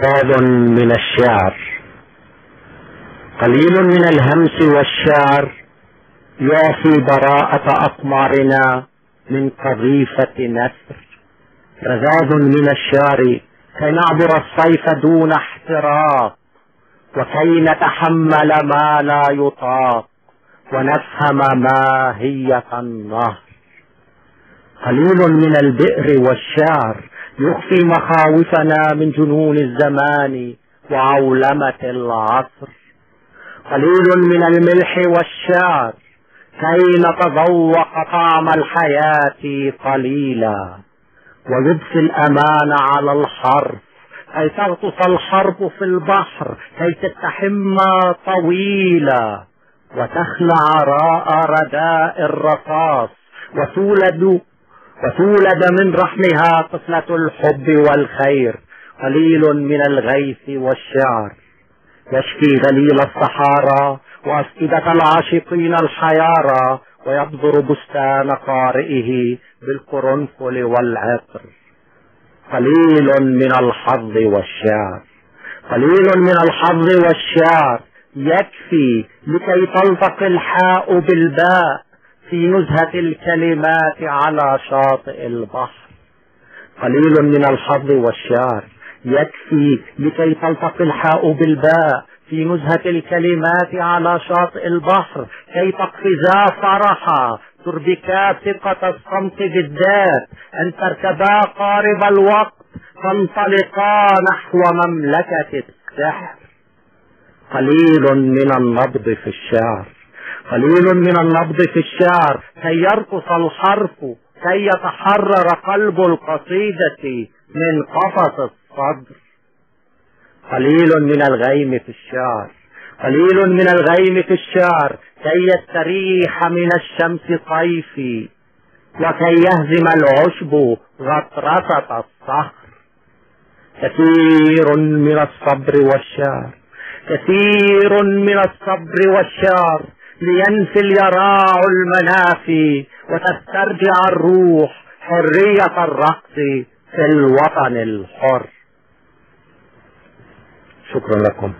رذاذ من الشعر. قليل من الهمس والشعر يعفي براءة أقمارنا من قذيفة نثر. رذاذ من الشعر كي نعبر الصيف دون احتراق، وكي نتحمل ما لا يطاق، ونفهم ماهية النهر. قليل من البئر والشعر يخفي مخاوفنا من جنون الزمان وعولمة العصر. قليل من الملح والشعر كي نتذوق طعم الحياة قليلا، ويضفي الأمان على الحرف كي تغطس الحرب في البحر، كي تستحم طويلا وتخلع راء رداء الرصاص، وتولد من رحمها طفلة الحب والخير. قليل من الغيث والشعر يشفي غليل الصحارى وأفئدة العاشقين الحيارى، ويبذر بستان قارئه بالقرنفل والعطر. قليل من الحظ والشعر، قليل من الحظ والشعر يكفي لكي تلتقي الحاء بالباء في نزهة الكلمات على شاطئ البحر. قليل من الحظ والشعر يكفي لكي تلتقي الحاء بالباء في نزهة الكلمات على شاطئ البحر، كي تقفزا فرحا تربكا ثقة الصمت بالذات، أن تركبا قارب الوقت تنطلقا نحو مملكة السحر. قليل من النبض في الشعر، قليل من النبض في الشعر كي يرقص الحرف، كي يتحرر قلب القصيدة من قفص الصدر. قليل من الغيم في الشعر، قليل من الغيم في الشعر كي يستريح من الشمس طيفي، وكي يهزم العشب غطرسة الصخر. كثير من الصبر والشعر، كثير من الصبر والشعر لينفل يراع المنافي، وتسترجع الروح حرية الرقص في الوطن الحر. شكرا لكم.